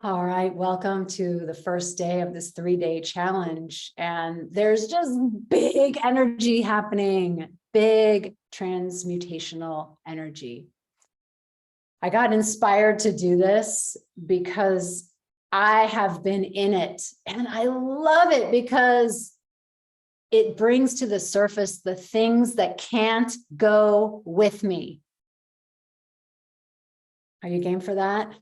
All right, welcome to the first day of this 3-day challenge. And there's just big energy happening, big transmutational energy. I got inspired to do this because I have been in it and I love it because it brings to the surface the things that can't go with me. Are you game for that?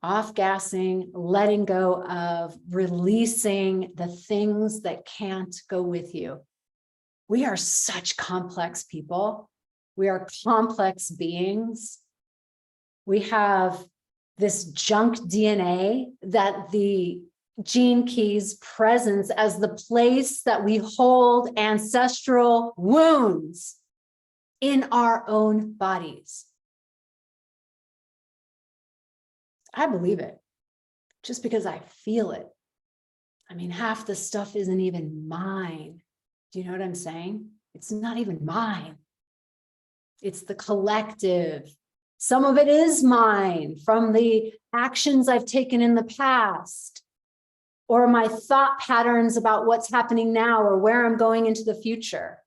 Off-gassing, letting go of, releasing the things that can't go with you. We are such complex people. We are complex beings. We have this junk DNA that the gene keys presence as the place that we hold ancestral wounds in our own bodies. I believe it just because I feel it. I mean, half the stuff isn't even mine. Do you know what I'm saying? It's not even mine. It's the collective. Some of it is mine from the actions I've taken in the past or my thought patterns about what's happening now or where I'm going into the future.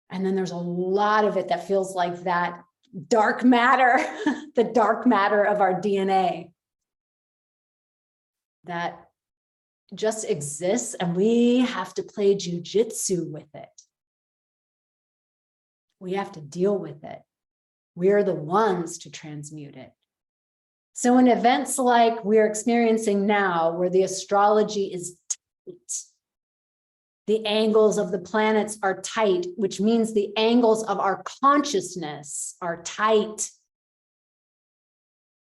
And then there's a lot of it that feels like that dark matter, the dark matter of our DNA that just exists, and we have to play jujitsu with it. We have to deal with it. We're the ones to transmute it. So in events like we're experiencing now, where the astrology is tight, the angles of the planets are tight, which means the angles of our consciousness are tight.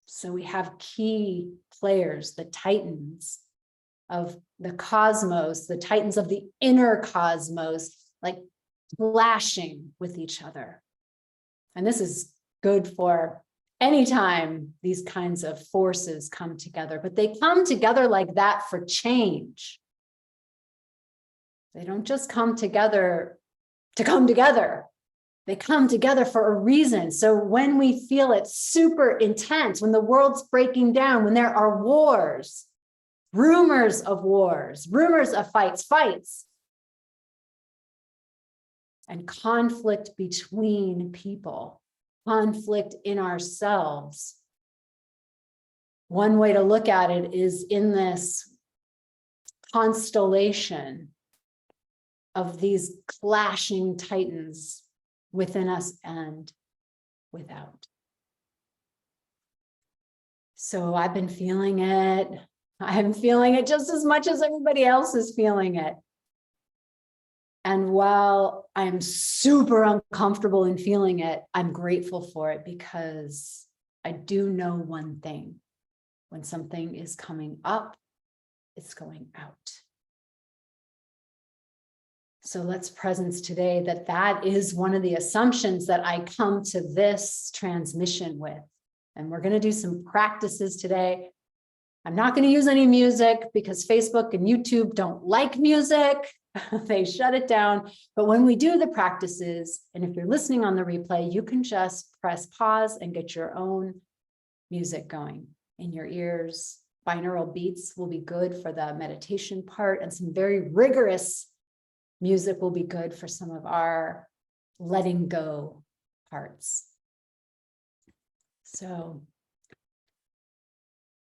So we have key players, the titans of the cosmos, the titans of the inner cosmos, like clashing with each other. And this is good for anytime these kinds of forces come together, but they come together like that for change. They don't just come together to come together. They come together for a reason. So when we feel it super intense, when the world's breaking down, when there are wars, rumors of wars, rumors of fights, and conflict between people, conflict in ourselves. One way to look at it is in this constellation of these clashing titans within us and without. So I've been feeling it. I'm feeling it just as much as everybody else is feeling it. And while I'm super uncomfortable in feeling it, I'm grateful for it because I do know one thing. When something is coming up, it's going out. So let's presence today that is one of the assumptions that I come to this transmission with. And we're going to do some practices today. I'm not going to use any music because Facebook and YouTube don't like music. They shut it down. But when we do the practices, and if you're listening on the replay, you can just press pause and get your own music going in your ears. Binaural beats will be good for the meditation part, and some very rigorous music will be good for some of our letting go parts. So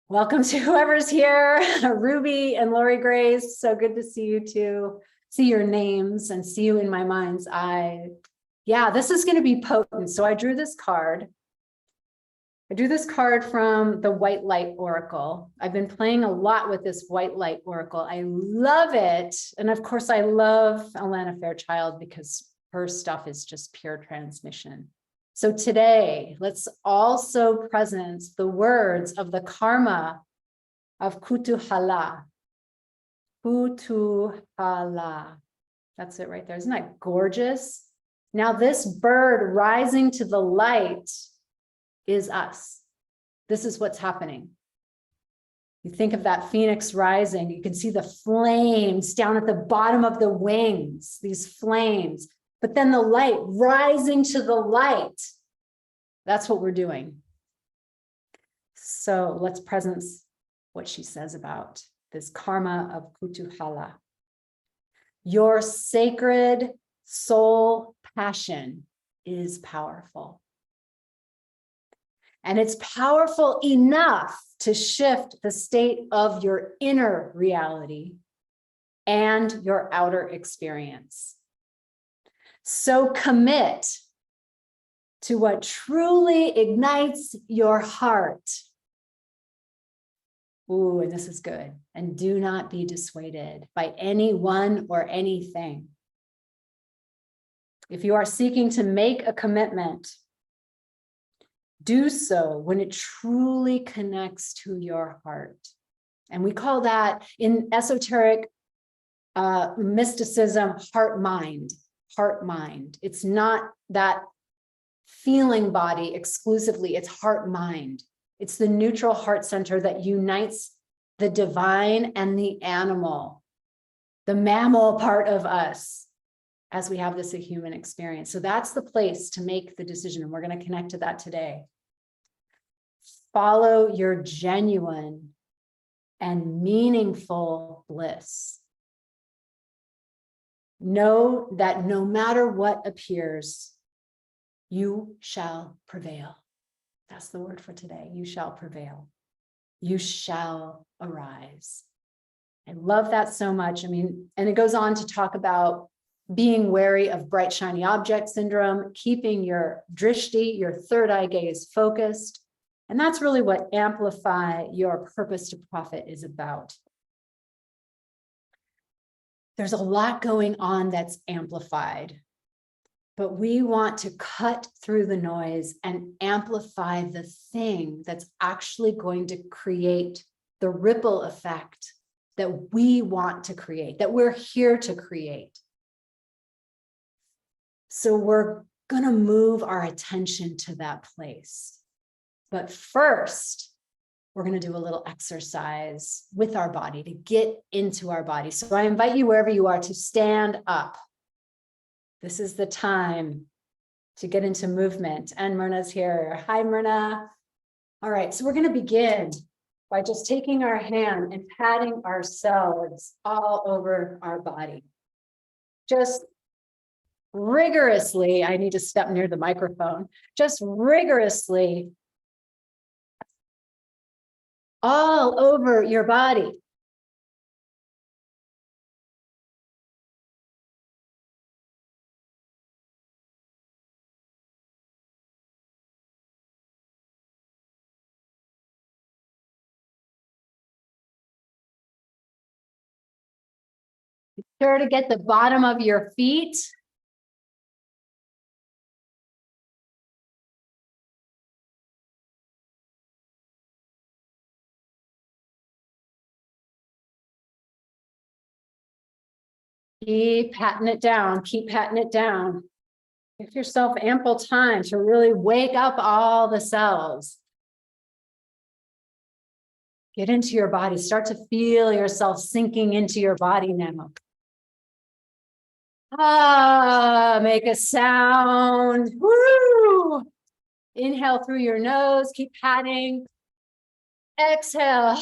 welcome to whoever's here, Ruby and Lori Grace. So good to see you too. See your names and see you in my mind's eye. Yeah, this is going to be potent. So I drew this card. I drew this card from the White Light Oracle. I've been playing a lot with this White Light Oracle. I love it. And of course, I love Alana Fairchild because her stuff is just pure transmission. So today, let's also presence the words of the karma of Kutuhala. Kutuhala. That's it right there. Isn't that gorgeous? Now this bird rising to the light is us. This is what's happening. You think of that phoenix rising, you can see the flames down at the bottom of the wings, these flames, but then the light rising to the light. That's what we're doing. So let's presence what she says about this karma of Kutuhala. Your sacred soul passion is powerful. And it's powerful enough to shift the state of your inner reality and your outer experience. So commit to what truly ignites your heart. Ooh, and this is good. And do not be dissuaded by anyone or anything. If you are seeking to make a commitment, do so when it truly connects to your heart. And we call that in esoteric mysticism, heart-mind. It's not that feeling body exclusively, it's heart-mind. It's the neutral heart center that unites the divine and the animal, the mammal part of us, as we have this a human experience. So that's the place to make the decision. And we're going to connect to that today. Follow your genuine and meaningful bliss. Know that no matter what appears, you shall prevail. That's the word for today. You shall prevail. You shall arise. I love that so much. I mean, and it goes on to talk about being wary of bright, shiny object syndrome, keeping your drishti, your third eye gaze focused. And that's really what Amplify Your Purpose to Profit is about. There's a lot going on that's amplified, but we want to cut through the noise and amplify the thing that's actually going to create the ripple effect that we want to create, that we're here to create. So we're going to move our attention to that place. But first, we're going to do a little exercise with our body to get into our body. So I invite you wherever you are to stand up. This is the time to get into movement. And Myrna's here. Hi, Myrna. All right, so we're going to begin by just taking our hand and patting ourselves all over our body. Just rigorously, I need to step near the microphone, just rigorously all over your body. Be sure to get the bottom of your feet. Keep patting it down, keep patting it down. Give yourself ample time to really wake up all the cells. Get into your body, start to feel yourself sinking into your body now. Make a sound. Woo! Inhale through your nose, keep patting. Exhale.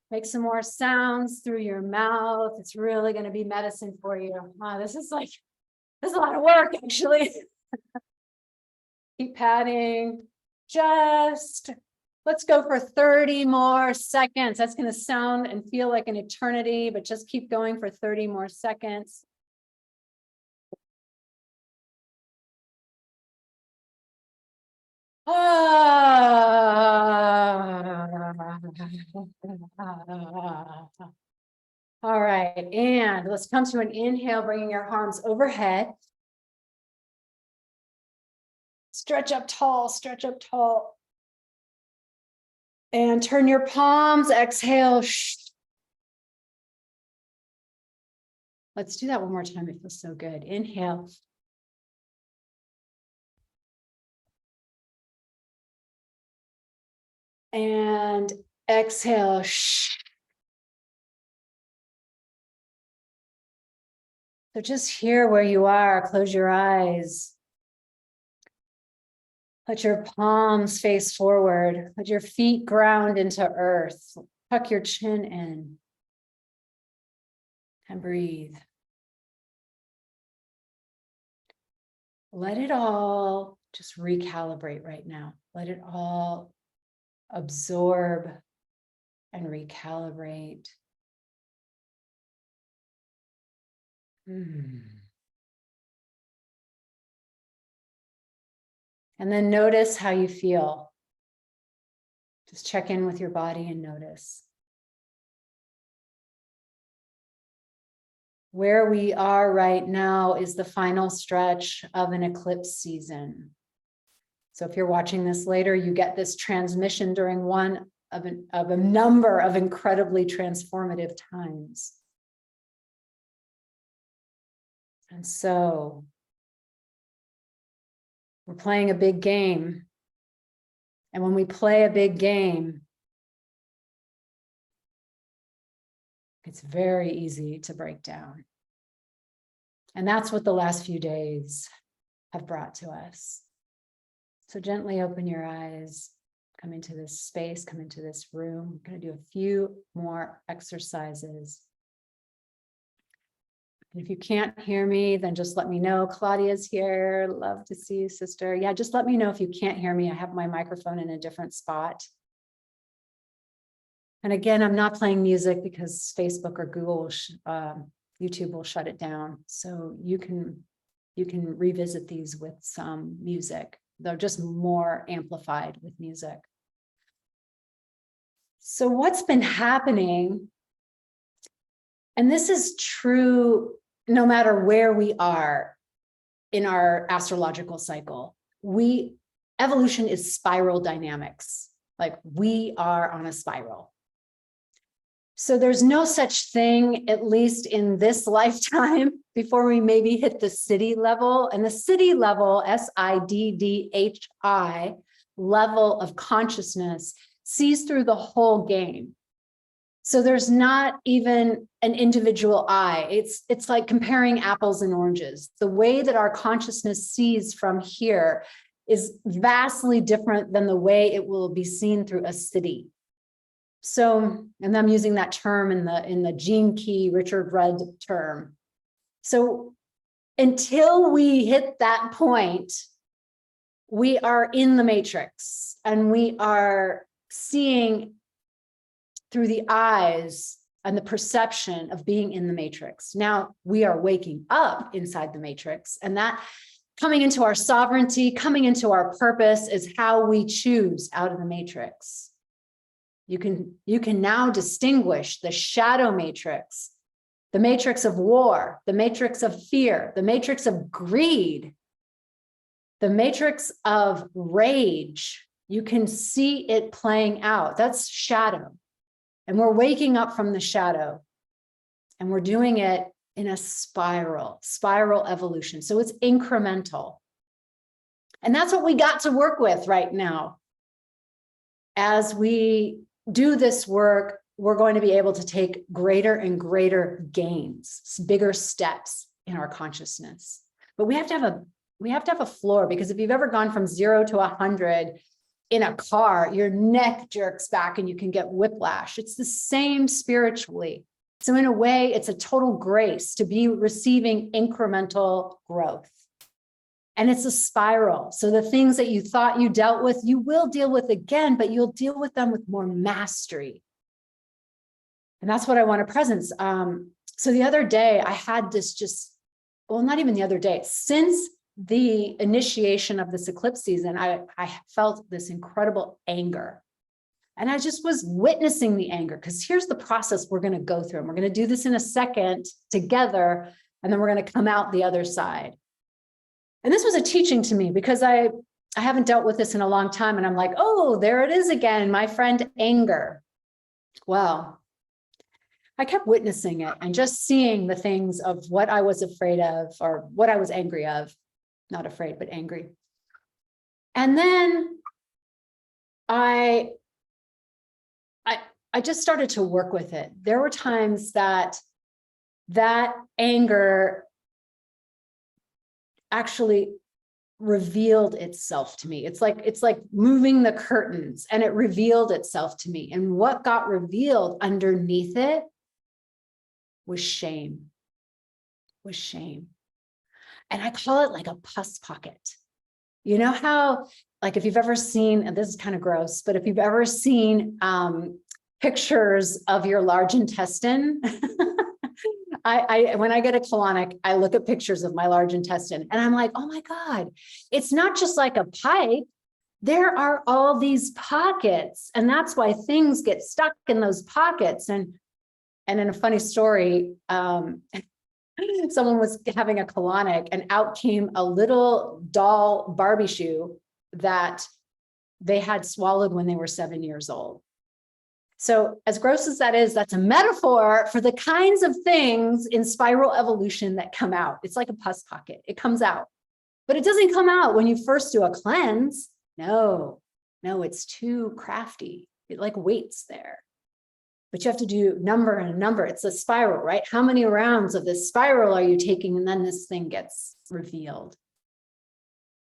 Make some more sounds through your mouth. It's really going to be medicine for you. This is a lot of work, actually. Keep patting. Let's go for 30 more seconds. That's going to sound and feel like an eternity, but just keep going for 30 more seconds. All right, and let's come to an inhale, bringing your arms overhead. Stretch up tall, stretch up tall. And turn your palms, exhale. Let's do that one more time. It feels so good. Inhale. And exhale. So just here where you are, close your eyes. Let your palms face forward. Let your feet ground into earth. Tuck your chin in and breathe. Let it all just recalibrate right now. Let it all absorb and recalibrate. And then notice how you feel. Just check in with your body and notice. Where we are right now is the final stretch of an eclipse season. So if you're watching this later, you get this transmission during one of a number of incredibly transformative times. And so we're playing a big game. And when we play a big game, it's very easy to break down. And that's what the last few days have brought to us. So gently open your eyes, come into this space, come into this room. I'm going to do a few more exercises. And if you can't hear me, then just let me know. Claudia's here. Love to see you, sister. Yeah, just let me know if you can't hear me. I have my microphone in a different spot. And again, I'm not playing music because Facebook or Google, YouTube will shut it down. So you can revisit these with some music. They're just more amplified with music. So what's been happening, and this is true no matter where we are in our astrological cycle, evolution is spiral dynamics. Like we are on a spiral. So there's no such thing, at least in this lifetime, before we maybe hit the city level. And the city level, SIDDHI, level of consciousness, sees through the whole game. So there's not even an individual eye. It's like comparing apples and oranges. The way that our consciousness sees from here is vastly different than the way it will be seen through a city. So, and I'm using that term in the Gene Key, Richard Rudd term. So until we hit that point, we are in the matrix and we are seeing through the eyes and the perception of being in the matrix. Now we are waking up inside the matrix, and that coming into our sovereignty, coming into our purpose is how we choose out of the matrix. You can now distinguish the shadow matrix, the matrix of war, the matrix of fear, the matrix of greed, the matrix of rage. You can see it playing out. That's shadow. And we're waking up from the shadow, and we're doing it in a spiral evolution. So it's incremental. And that's what we got to work with right now. As we do this work, we're going to be able to take greater and greater gains, bigger steps in our consciousness. But we have to have a floor, because if you've ever gone from 0 to 100 in a car, your neck jerks back and you can get whiplash. It's the same spiritually. So in a way, it's a total grace to be receiving incremental growth. And it's a spiral. So the things that you thought you dealt with, you will deal with again, but you'll deal with them with more mastery. And that's what I want to presence. So the other day I had this not even the other day, since the initiation of this eclipse season, I felt this incredible anger. And I just was witnessing the anger, because here's the process we're going to go through. And we're going to do this in a second together, and then we're going to come out the other side. And this was a teaching to me, because I haven't dealt with this in a long time. And I'm like, oh, there it is again, my friend anger. Well, I kept witnessing it and just seeing the things of what I was afraid of, or what I was angry of, not afraid, but angry. And then I just started to work with it. There were times that anger actually revealed itself to me. It's like moving the curtains, and it revealed itself to me. And what got revealed underneath it was shame. And I call it like a pus pocket. You know how, like, if you've ever seen, and this is kind of gross, but if you've ever seen pictures of your large intestine, when I get a colonic, I look at pictures of my large intestine and I'm like, oh my God, it's not just like a pipe. There are all these pockets, and that's why things get stuck in those pockets. And in a funny story, someone was having a colonic and out came a little doll Barbie shoe that they had swallowed when they were 7 years old. So as gross as that is, that's a metaphor for the kinds of things in spiral evolution that come out. It's like a pus pocket. It comes out, but it doesn't come out when you first do a cleanse. No, it's too crafty. It like waits there. But you have to do number and number. It's a spiral, right? How many rounds of this spiral are you taking? And then this thing gets revealed.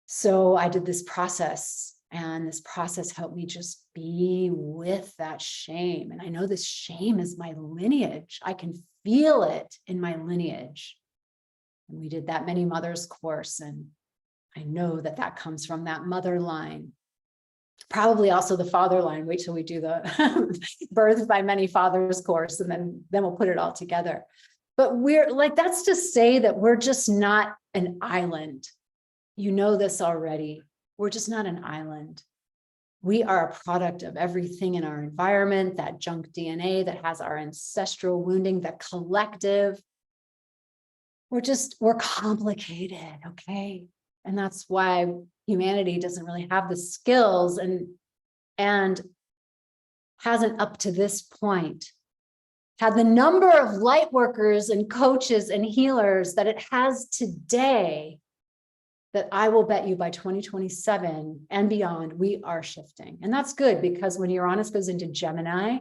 So I did this process, and this process helped me just be with that shame. And I know this shame is my lineage. I can feel it in my lineage. And we did that Many Mothers course. And I know that that comes from that mother line. Probably also the father line. Wait till we do the Birth by Many Fathers course, and then we'll put it all together. But we're like, that's to say that we're just not an island. You know this already. We're just not an island. We are a product of everything in our environment, that junk DNA that has our ancestral wounding, the collective. We're complicated, okay? And that's why humanity doesn't really have the skills and hasn't up to this point had the number of light workers and coaches and healers that it has today, that I will bet you by 2027 and beyond, we are shifting. And that's good, because when Uranus goes into Gemini,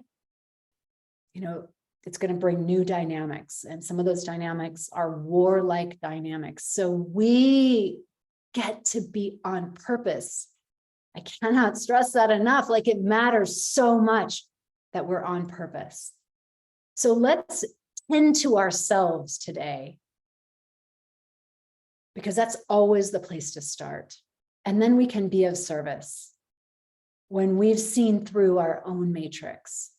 you know, it's going to bring new dynamics. And some of those dynamics are warlike dynamics. So we get to be on purpose. I cannot stress that enough. Like, it matters so much that we're on purpose. So let's tend to ourselves today, because that's always the place to start. And then we can be of service when we've seen through our own matrix.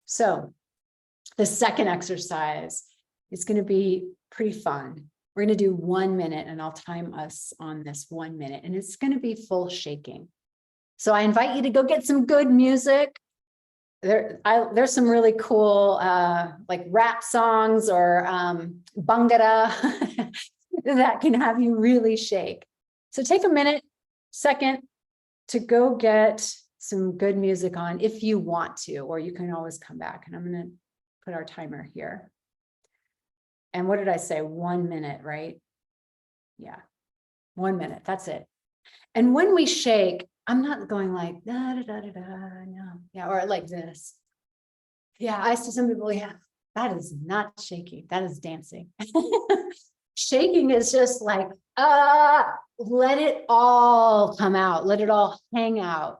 So the second exercise is going to be pretty fun. We're going to do 1 minute, and I'll time us on this 1 minute, and it's going to be full shaking. So I invite you to go get some good music. There's some really cool like rap songs or bhangra that can have you really shake. So take a minute, second, to go get some good music on if you want to, or you can always come back. And I'm going to put our timer here. And what did I say? 1 minute, right? Yeah, 1 minute. That's it. And when we shake, I'm not going like da da da da da. No, yeah, or like this. Yeah, I see some people. Yeah, that is not shaking. That is dancing. Shaking is just like let it all come out. Let it all hang out.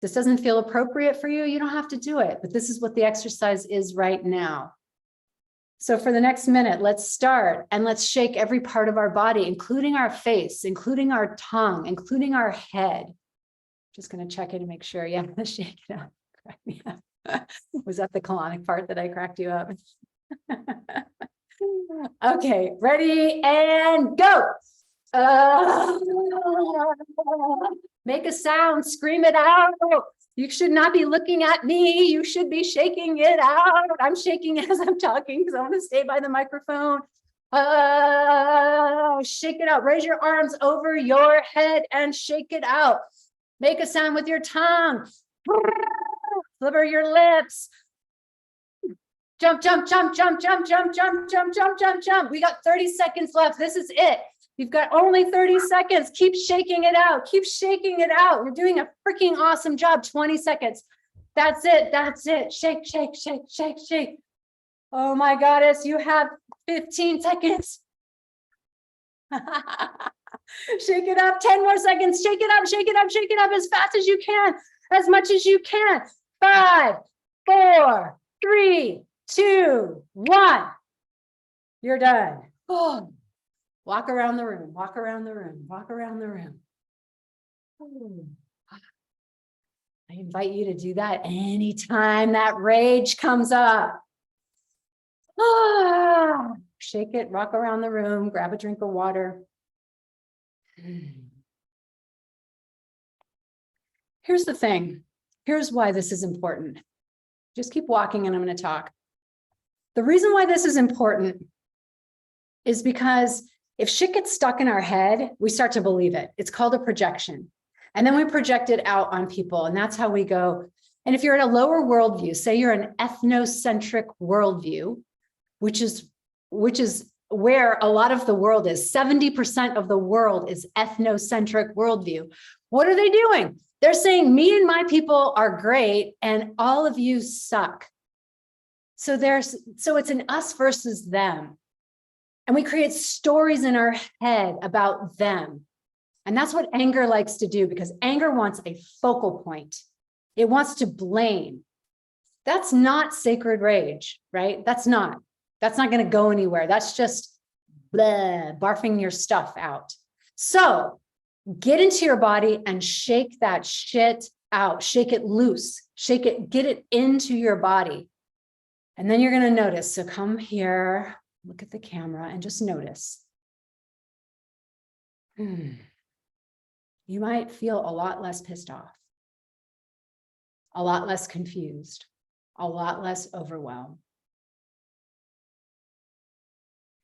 This doesn't feel appropriate for you. You don't have to do it. But this is what the exercise is right now. So for the next minute, let's start and let's shake every part of our body, including our face, including our tongue, including our head. Just going to check in and make sure. Yeah, shake it up. Crack me up. Was that the colonic part that I cracked you up? Okay, ready and go. Make a sound, scream it out. You should not be looking at me. You should be shaking it out. I'm shaking as I'm talking because I want to stay by the microphone. Shake it out. Raise your arms over your head and shake it out. Make a sound with your tongue. Fliver your lips. Jump, jump, jump, jump, jump, jump, jump, jump, jump, jump, jump. We got 30 seconds left. This is it. You've got only 30 seconds. Keep shaking it out. Keep shaking it out. You're doing a freaking awesome job. 20 seconds. That's it. That's it. Shake, shake, shake, shake, shake. Oh my goddess, you have 15 seconds. Shake it up, 10 more seconds. Shake it up, shake it up, shake it up as fast as you can, as much as you can. 5, 4, 3, 2, 1. You're done. Oh. Walk around the room, walk around the room, walk around the room. Oh. I invite you to do that anytime that rage comes up. Ah, shake it, rock around the room, grab a drink of water. Here's the thing. Here's why this is important. Just keep walking and I'm going to talk. The reason why this is important is because if shit gets stuck in our head, we start to believe it. It's called a projection. And then we project it out on people. And that's how we go. And if you're in a lower worldview, say you're an ethnocentric worldview, which is where a lot of the world is. 70% of the world is ethnocentric worldview. What are they doing? They're saying, me and my people are great, and all of you suck. So it's an us versus them. And we create stories in our head about them. And that's what anger likes to do, because anger wants a focal point. It wants to blame. That's not sacred rage, right? That's not going to go anywhere. That's just bleh, barfing your stuff out. So get into your body and shake that shit out. Shake it loose. Shake it, get it into your body. And then you're going to notice. So come here, look at the camera and just notice. You might feel a lot less pissed off, a lot less confused, a lot less overwhelmed.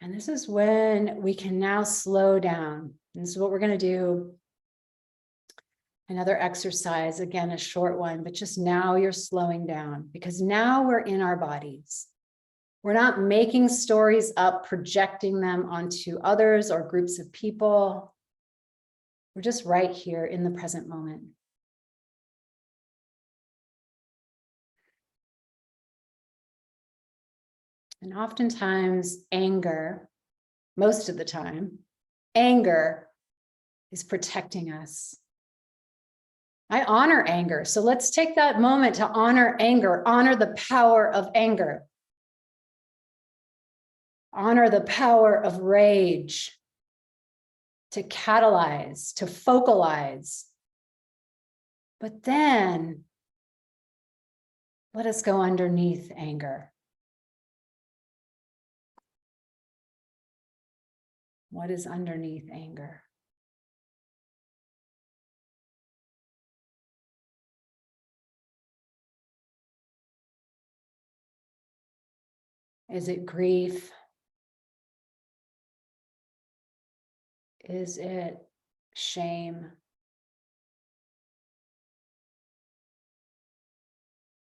And this is when we can now slow down. And this is what we're going to do. Another exercise, again, a short one, but just now you're slowing down, because now we're in our bodies. We're not making stories up, projecting them onto others or groups of people. We're just right here in the present moment. And oftentimes anger, most of the time, anger is protecting us. I honor anger. So let's take that moment to honor anger, honor the power of anger, honor the power of rage to catalyze, to focalize. But then let us go underneath anger. What is underneath anger? Is it grief? Is it shame?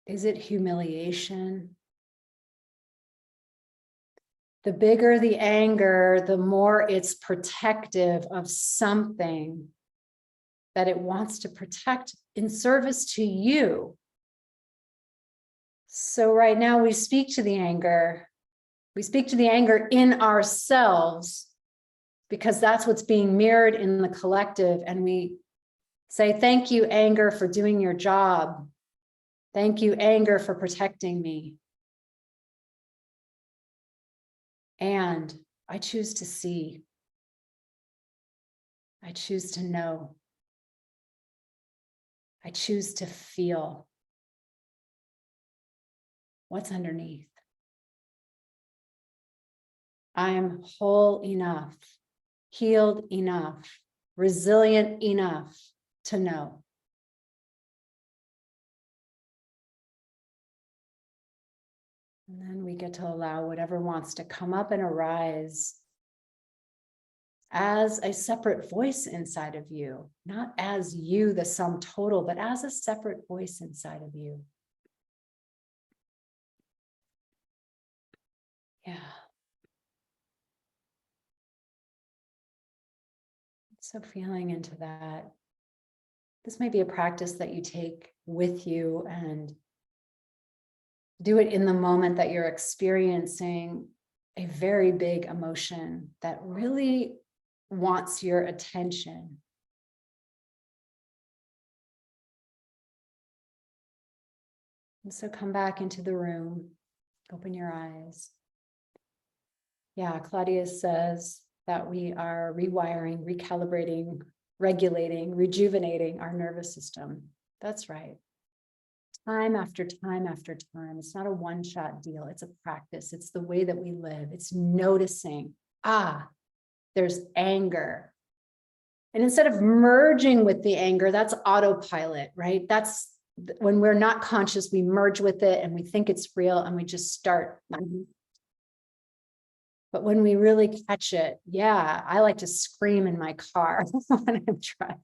Is it humiliation? The bigger the anger, the more it's protective of something that it wants to protect in service to you. So right now we speak to the anger. We speak to the anger in ourselves, because that's what's being mirrored in the collective. And we say, thank you, anger, for doing your job. Thank you, anger, for protecting me. And I choose to see. I choose to know. I choose to feel. What's underneath? I am whole enough, healed enough, resilient enough to know. And then we get to allow whatever wants to come up and arise as a separate voice inside of you, not as you, the sum total, but as a separate voice inside of you. Yeah. So feeling into that. This may be a practice that you take with you and do it in the moment that you're experiencing a very big emotion that really wants your attention. And so come back into the room, open your eyes. Yeah, Claudia says that we are rewiring, recalibrating, regulating, rejuvenating our nervous system. That's right. Time after time after time. It's not a one-shot deal. It's a practice. It's the way that we live. It's noticing, there's anger. And instead of merging with the anger, that's autopilot, right? That's when we're not conscious, we merge with it and we think it's real and we just start. But when we really catch it, yeah, I like to scream in my car when I'm driving.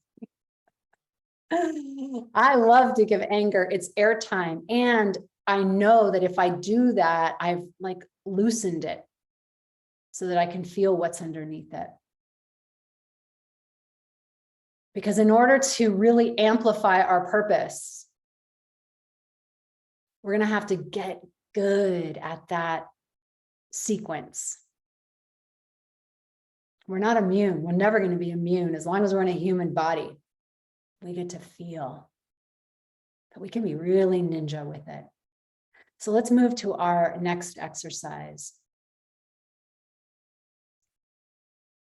I love to give anger its airtime. And I know that if I do that, I've like loosened it so that I can feel what's underneath it. Because in order to really amplify our purpose, we're going to have to get good at that sequence. We're not immune. We're never going to be immune as long as we're in a human body. We get to feel that we can be really ninja with it. So let's move to our next exercise.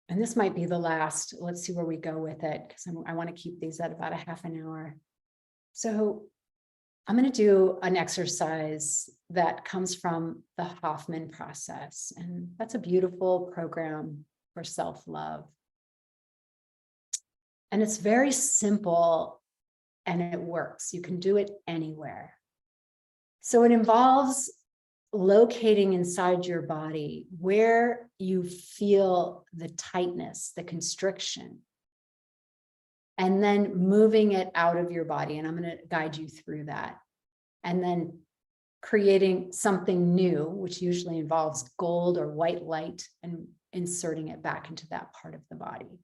And this might be the last. Let's see where we go with it, because I want to keep these at about a half an hour. So I'm going to do an exercise that comes from the Hoffman process. And that's a beautiful program for self-love. And it's very simple and it works. You can do it anywhere. So it involves locating inside your body where you feel the tightness, the constriction, and then moving it out of your body. And I'm going to guide you through that. And then creating something new, which usually involves gold or white light, and inserting it back into that part of the body.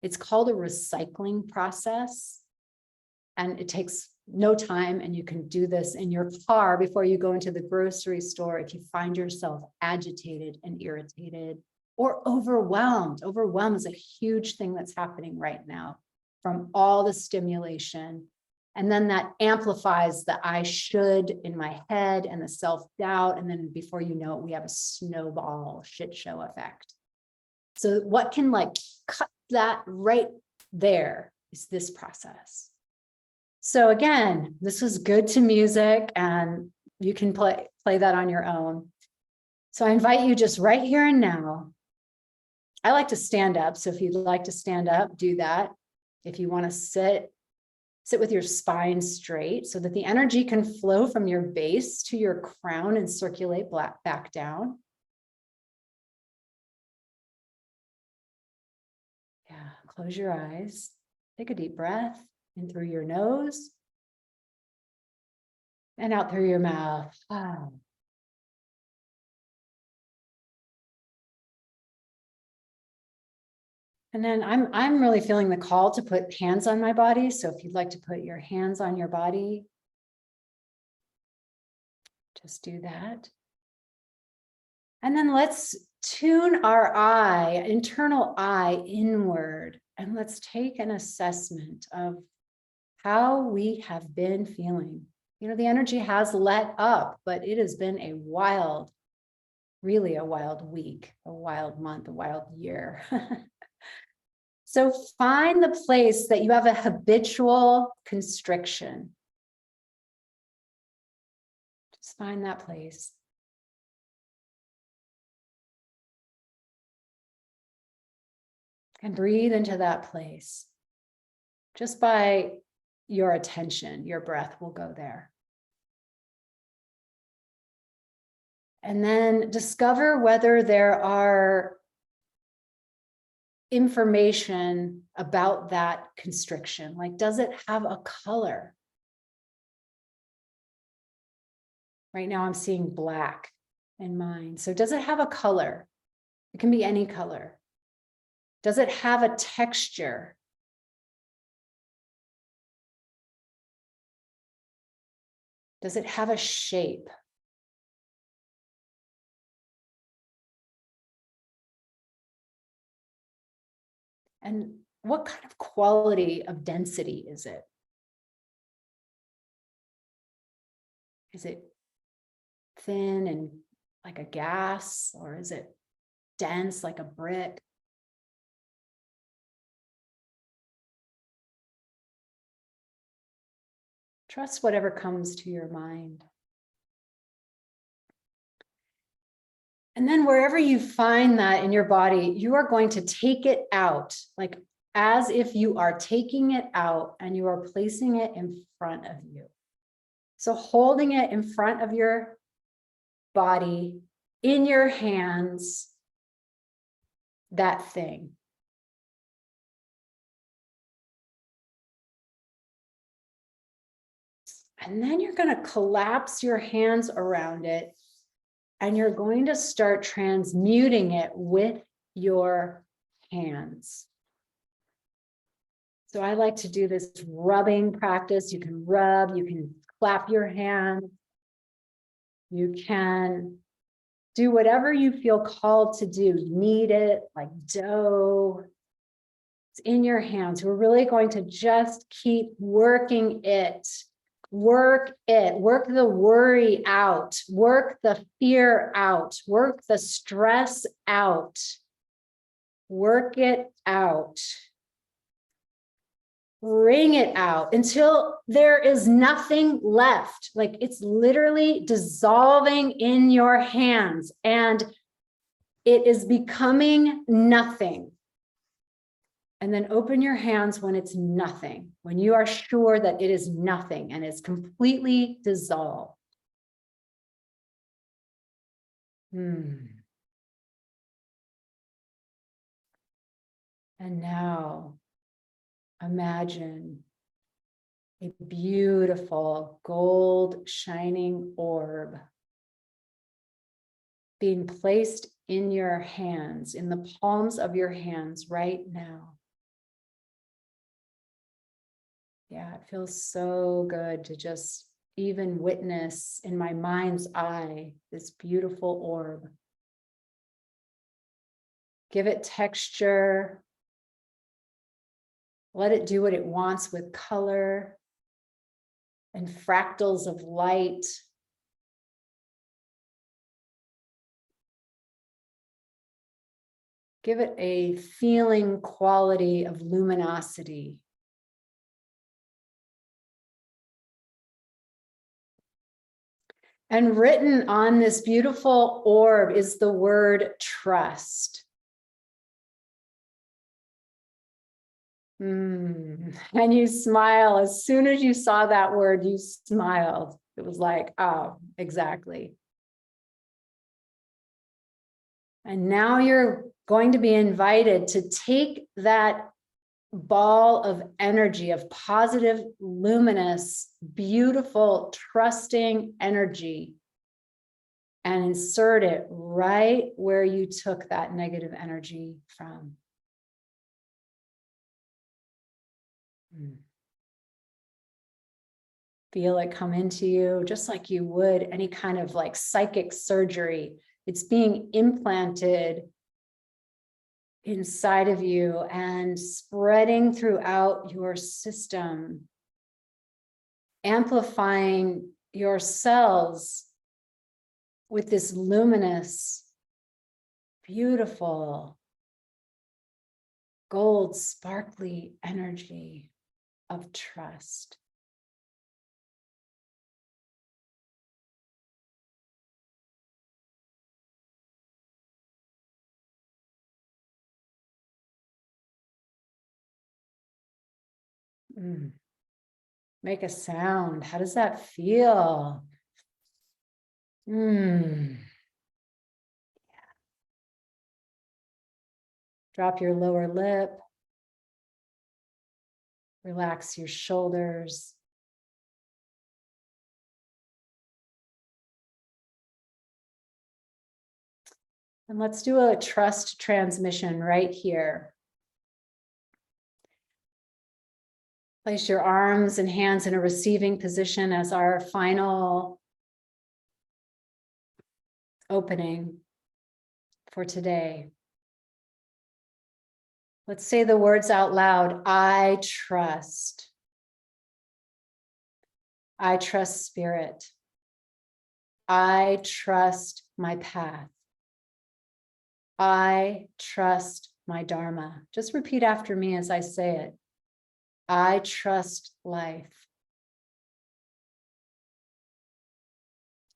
It's called a recycling process, and it takes no time, and you can do this in your car before you go into the grocery store if you find yourself agitated and irritated or overwhelmed. Overwhelm is a huge thing that's happening right now from all the stimulation. And then that amplifies the I should in my head and the self-doubt. And then before you know it, we have a snowball shit show effect. So what can like cut that right there is this process. So again, this was good to music, and you can play that on your own. So I invite you just right here and now. I like to stand up. So if you'd like to stand up, do that. If you want to sit with your spine straight so that the energy can flow from your base to your crown and circulate back down. Yeah, close your eyes. Take a deep breath in through your nose and out through your mouth. And then I'm really feeling the call to put hands on my body. So if you'd like to put your hands on your body, just do that. And then let's tune our eye, internal eye inward, and let's take an assessment of how we have been feeling. You know, the energy has let up, but it has been a wild, really a wild week, a wild month, a wild year. So find the place that you have a habitual constriction. Just find that place. And breathe into that place. Just by your attention, your breath will go there. And then discover whether there are information about that constriction. Like, does it have a color? Right now I'm seeing black in mine. So does it have a color? It can be any color. Does it have a texture? Does it have a shape? And what kind of quality of density is it? Is it thin and like a gas, or is it dense like a brick? Trust whatever comes to your mind. And then wherever you find that in your body, you are going to take it out, like as if you are taking it out and you are placing it in front of you. So holding it in front of your body, in your hands, that thing. And then you're going to collapse your hands around it, and you're going to start transmuting it with your hands. So I like to do this rubbing practice. You can rub, you can clap your hands, you can do whatever you feel called to do. Knead it like dough. It's in your hands. We're really going to just keep working it. Work it, work the worry out, work the fear out, work the stress out, work it out, wring it out until there is nothing left. Like it's literally dissolving in your hands and it is becoming nothing. And then open your hands when it's nothing, when you are sure that it is nothing and it's completely dissolved. And now imagine a beautiful gold shining orb being placed in your hands, in the palms of your hands right now. Yeah, it feels so good to just even witness in my mind's eye this beautiful orb. Give it texture. Let it do what it wants with color and fractals of light. Give it a feeling quality of luminosity. And written on this beautiful orb is the word trust. And you smile. As soon as you saw that word, you smiled. It was like, oh, exactly. And now you're going to be invited to take that ball of energy, of positive, luminous, beautiful, trusting energy, and insert it right where you took that negative energy from. Feel it come into you just like you would any kind of like psychic surgery. It's being implanted inside of you and spreading throughout your system, amplifying your cells with this luminous, beautiful, gold, sparkly energy of trust. Make a sound. How does that feel? Yeah. Drop your lower lip. Relax your shoulders. And let's do a trust transmission right here. Place your arms and hands in a receiving position as our final opening for today. Let's say the words out loud. I trust. I trust spirit. I trust my path. I trust my dharma. Just repeat after me as I say it. I trust life.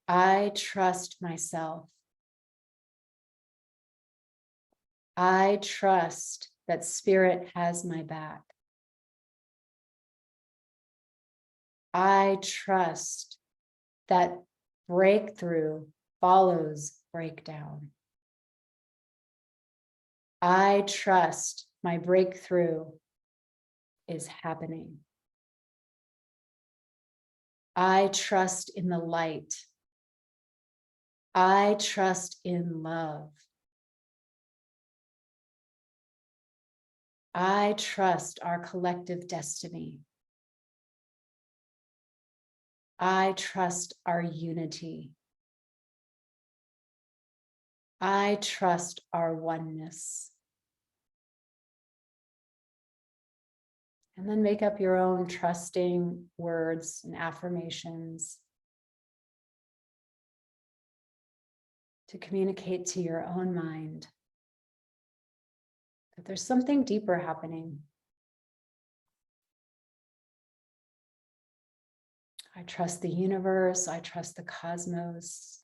I trust myself. I trust that spirit has my back. I trust that breakthrough follows breakdown. I trust my breakthrough is happening. I trust in the light. I trust in love. I trust our collective destiny. I trust our unity. I trust our oneness. And then make up your own trusting words and affirmations to communicate to your own mind that there's something deeper happening. I trust the universe. I trust the cosmos.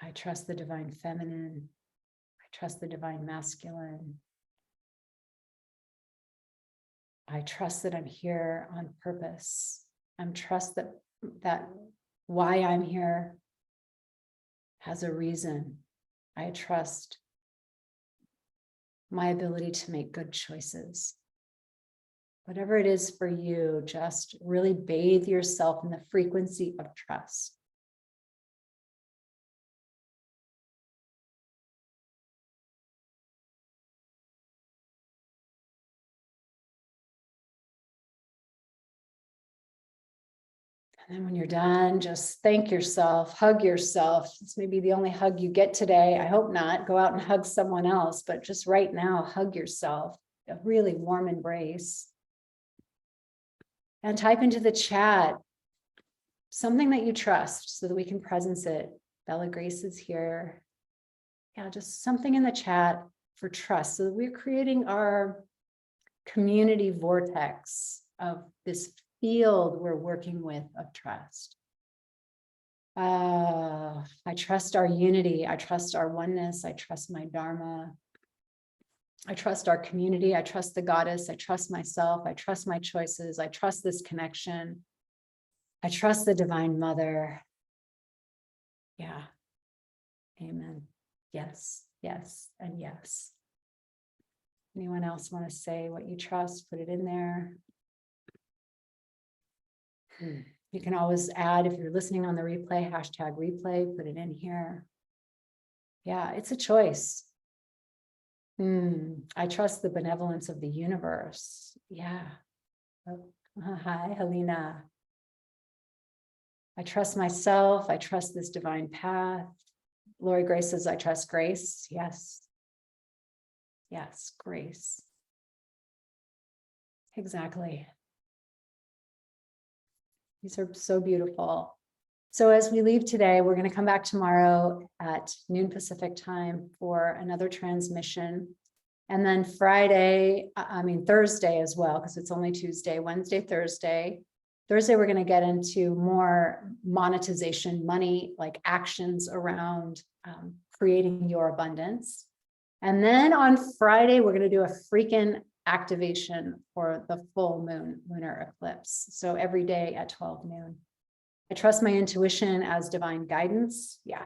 I trust the divine feminine. I trust the divine masculine. I trust that I'm here on purpose. I trust that why I'm here has a reason. I trust my ability to make good choices. Whatever it is for you, just really bathe yourself in the frequency of trust. And then when you're done, just thank yourself, hug yourself. This may be the only hug you get today. I hope not. Go out and hug someone else, but just right now, hug yourself. A really warm embrace. And type into the chat something that you trust so that we can presence it. Bella Grace is here. Yeah, just something in the chat for trust so that we're creating our community vortex of this field we're working with of trust. I trust our unity. I trust our oneness. I trust my dharma. I trust our community. I trust the goddess. I trust myself. I trust my choices. I trust this connection. I trust the divine mother. Yeah. Amen. Yes, yes, and yes. Anyone else want to say what you trust? Put it in there. You can always add, if you're listening on the replay, hashtag replay, put it in here. Yeah, it's a choice. I trust the benevolence of the universe. Yeah. Oh, hi, Helena. I trust myself. I trust this divine path. Lori Grace says, I trust grace. Yes. Yes, grace. Exactly. These are so beautiful. So as we leave today, we're going to come back tomorrow at noon Pacific time for another transmission. And then Thursday as well, because it's only Tuesday, Wednesday, Thursday. Thursday, we're going to get into more monetization, money, like actions around creating your abundance. And then on Friday, we're going to do a freaking activation for the full moon lunar eclipse. So every day at 12 noon. I trust my intuition as divine guidance. Yeah.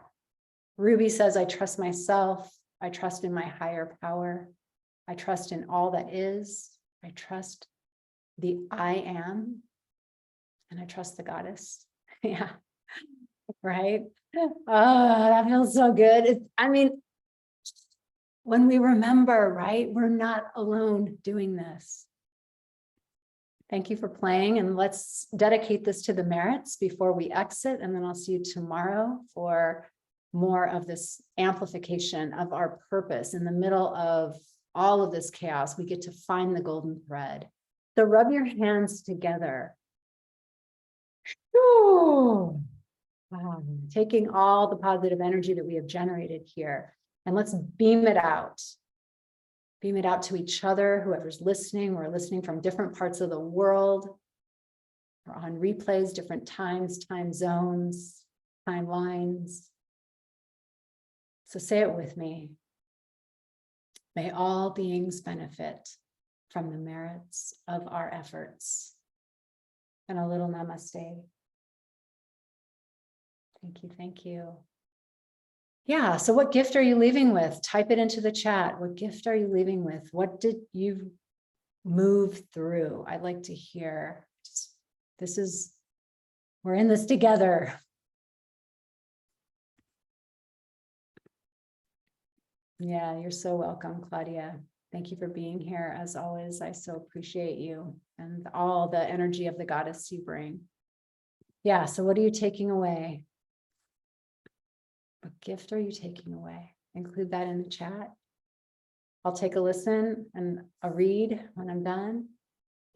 Ruby says, I trust myself. I trust in my higher power. I trust in all that is. I trust the I am. And I trust the goddess. Yeah. Right. Oh, that feels so good. When we remember, right, we're not alone doing this. Thank you for playing, and let's dedicate this to the merits before we exit, and then I'll see you tomorrow for more of this amplification of our purpose in the middle of all of this chaos. We get to find the golden thread. So rub your hands together. Ooh. Wow. Taking all the positive energy that we have generated here, and let's beam it out. Beam it out to each other, whoever's listening. We're listening from different parts of the world. We're on replays, different times, time zones, timelines. So say it with me. May all beings benefit from the merits of our efforts. And a little namaste. Thank you, thank you. Yeah, so what gift are you leaving with? Type it into the chat. What gift are you leaving with? What did you move through? I'd like to hear. We're in this together. Yeah, you're so welcome, Claudia. Thank you for being here. As always, I so appreciate you and all the energy of the goddess you bring. Yeah, so what are you taking away? What gift are you taking away? Include that in the chat. I'll take a listen and a read when I'm done.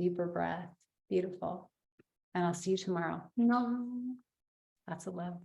Deeper breath. Beautiful. And I'll see you tomorrow. No. Lots of love.